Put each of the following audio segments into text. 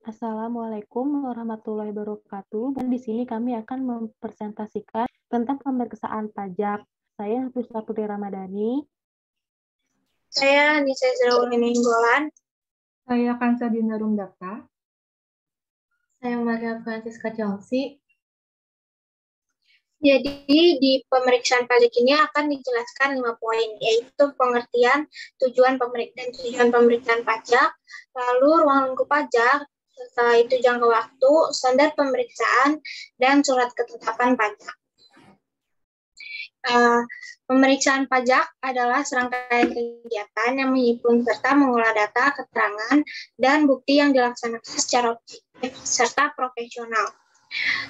Assalamualaikum warahmatullahi wabarakatuh. Dan di sini kami akan mempresentasikan tentang pemeriksaan pajak. Saya Hafizah Putri Ramadhani. Saya Nisa Zahraulini Bolan. Saya Kansa Dinda Rumdaka. Saya Maria Francisca Chelsea. Jadi di pemeriksaan pajak ini akan dijelaskan 5 poin, yaitu pengertian, tujuan pemeriksaan pajak, lalu ruang lingkup pajak, setelah itu jangka waktu, standar pemeriksaan, dan surat ketetapan pajak. Pemeriksaan pajak adalah serangkaian kegiatan yang menghimpun serta mengolah data, keterangan, dan bukti yang dilaksanakan secara objektif serta profesional.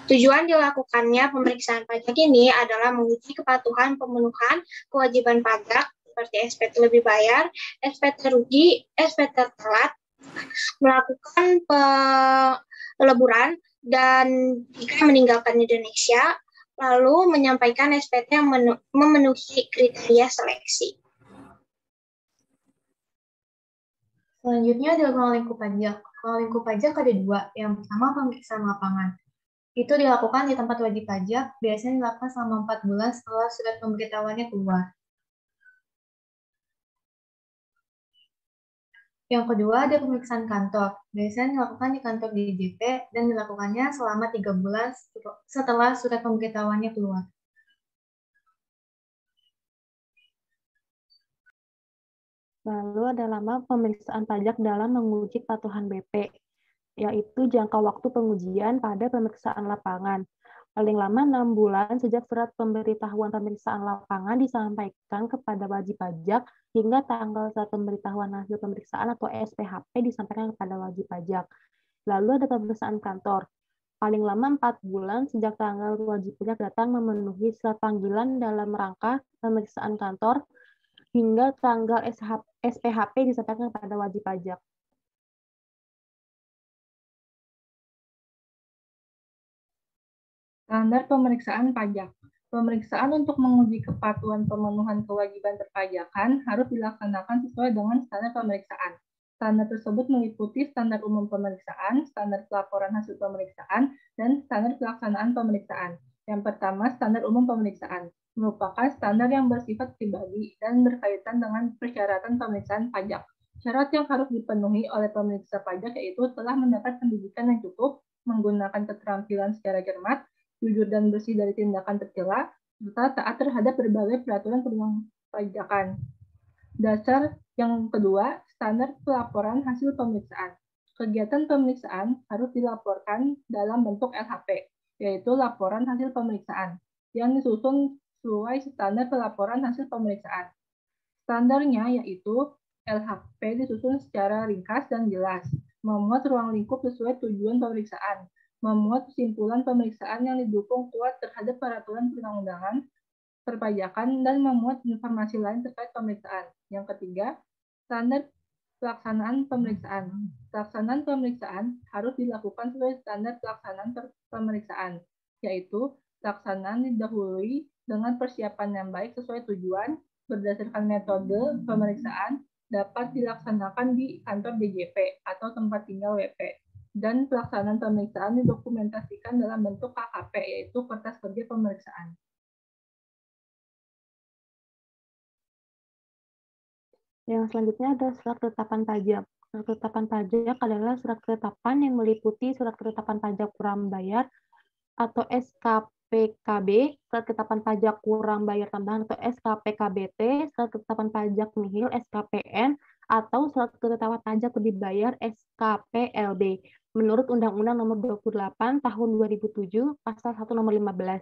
Tujuan dilakukannya pemeriksaan pajak ini adalah menguji kepatuhan pemenuhan kewajiban pajak seperti SPT lebih bayar, SPT rugi, SPT telat, melakukan peleburan, dan jika meninggalkan Indonesia, lalu menyampaikan SPT yang memenuhi kriteria seleksi. Selanjutnya ada ruang lingkup pajak. Ruang lingkup pajak ada 2. Yang pertama pemeriksaan lapangan. Itu dilakukan di tempat wajib pajak, biasanya dilakukan selama 4 bulan setelah surat pemberitahuannya keluar. Yang kedua ada pemeriksaan kantor, biasanya dilakukan di kantor DJP dan dilakukannya selama 3 bulan setelah surat pemberitahuannya keluar. Lalu ada lama pemeriksaan pajak dalam menguji kepatuhan BP, yaitu jangka waktu pengujian pada pemeriksaan lapangan. Paling lama 6 bulan sejak surat pemberitahuan pemeriksaan lapangan disampaikan kepada wajib pajak hingga tanggal saat pemberitahuan hasil pemeriksaan atau SPHP disampaikan kepada wajib pajak. Lalu ada pemeriksaan kantor. Paling lama 4 bulan sejak tanggal wajib pajak datang memenuhi surat panggilan dalam rangka pemeriksaan kantor hingga tanggal SPHP disampaikan kepada wajib pajak. Standar pemeriksaan pajak. Pemeriksaan untuk menguji kepatuhan pemenuhan kewajiban perpajakan harus dilaksanakan sesuai dengan standar pemeriksaan. Standar tersebut meliputi standar umum pemeriksaan, standar pelaporan hasil pemeriksaan, dan standar pelaksanaan pemeriksaan. Yang pertama, standar umum pemeriksaan merupakan standar yang bersifat pribadi dan berkaitan dengan persyaratan pemeriksaan pajak. Syarat yang harus dipenuhi oleh pemeriksa pajak yaitu telah mendapat pendidikan yang cukup, menggunakan keterampilan secara cermat, jujur dan bersih dari tindakan tercela, serta taat terhadap berbagai peraturan perpajakan. Dasar yang kedua, standar pelaporan hasil pemeriksaan. Kegiatan pemeriksaan harus dilaporkan dalam bentuk LHP, yaitu laporan hasil pemeriksaan, yang disusun sesuai standar pelaporan hasil pemeriksaan. Standarnya yaitu LHP disusun secara ringkas dan jelas, memuat ruang lingkup sesuai tujuan pemeriksaan, memuat kesimpulan pemeriksaan yang didukung kuat terhadap peraturan perundang-undangan, perpajakan, dan memuat informasi lain terkait pemeriksaan. Yang ketiga, standar pelaksanaan pemeriksaan. Pelaksanaan pemeriksaan harus dilakukan sesuai standar pelaksanaan pemeriksaan, yaitu pelaksanaan didahului dengan persiapan yang baik sesuai tujuan, berdasarkan metode pemeriksaan, dapat dilaksanakan di kantor DJP atau tempat tinggal WP. Dan pelaksanaan pemeriksaan didokumentasikan dalam bentuk KKP, yaitu kertas kerja pemeriksaan. Yang selanjutnya ada surat ketetapan pajak. Surat ketetapan pajak adalah surat ketetapan yang meliputi surat ketetapan pajak kurang bayar atau SKPKB, surat ketetapan pajak kurang bayar tambahan atau SKPKBT, surat ketetapan pajak nihil SKPN, atau surat ketetapan pajak lebih bayar SKPLB. Menurut Undang-Undang Nomor 28 Tahun 2007, Pasal 1 Nomor 15.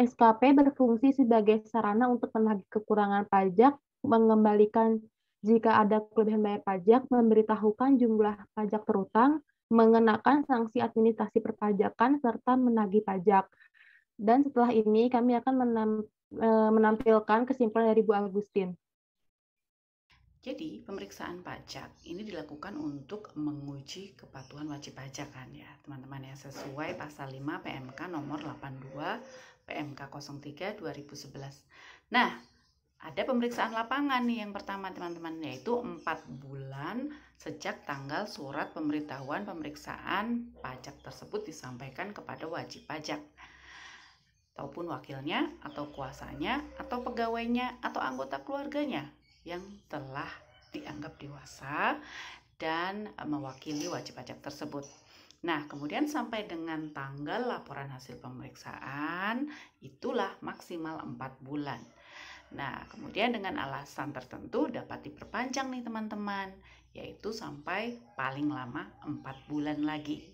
SKP berfungsi sebagai sarana untuk menagih kekurangan pajak, mengembalikan jika ada kelebihan bayar pajak, memberitahukan jumlah pajak terutang, mengenakan sanksi administrasi perpajakan, serta menagih pajak. Dan setelah ini kami akan menampilkan kesimpulan dari Bu Agustin. Jadi, pemeriksaan pajak ini dilakukan untuk menguji kepatuhan wajib pajak kan ya, teman-teman ya, sesuai pasal 5 PMK nomor 82 PMK 03 2011. Nah, ada pemeriksaan lapangan nih yang pertama teman-teman, yaitu 4 bulan sejak tanggal surat pemberitahuan pemeriksaan pajak tersebut disampaikan kepada wajib pajak ataupun wakilnya atau kuasanya atau pegawainya atau anggota keluarganya yang telah dianggap dewasa dan mewakili wajib pajak tersebut. Nah, kemudian sampai dengan tanggal laporan hasil pemeriksaan itulah maksimal 4 bulan. Nah, kemudian dengan alasan tertentu dapat diperpanjang nih teman-teman, yaitu sampai paling lama 4 bulan lagi.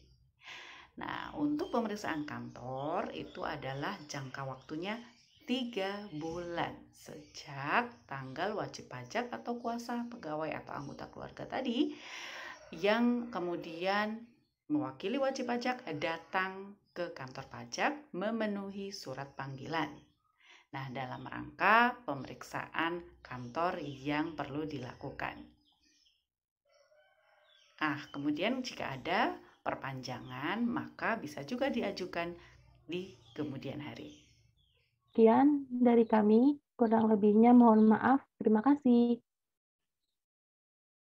Nah, untuk pemeriksaan kantor itu adalah jangka waktunya 3 bulan sejak tanggal wajib pajak atau kuasa pegawai atau anggota keluarga tadi yang kemudian mewakili wajib pajak datang ke kantor pajak memenuhi surat panggilan. Nah, dalam rangka pemeriksaan kantor yang perlu dilakukan. Kemudian jika ada perpanjangan, maka bisa juga diajukan di kemudian hari. Sekian dari kami, kurang lebihnya mohon maaf. Terima kasih.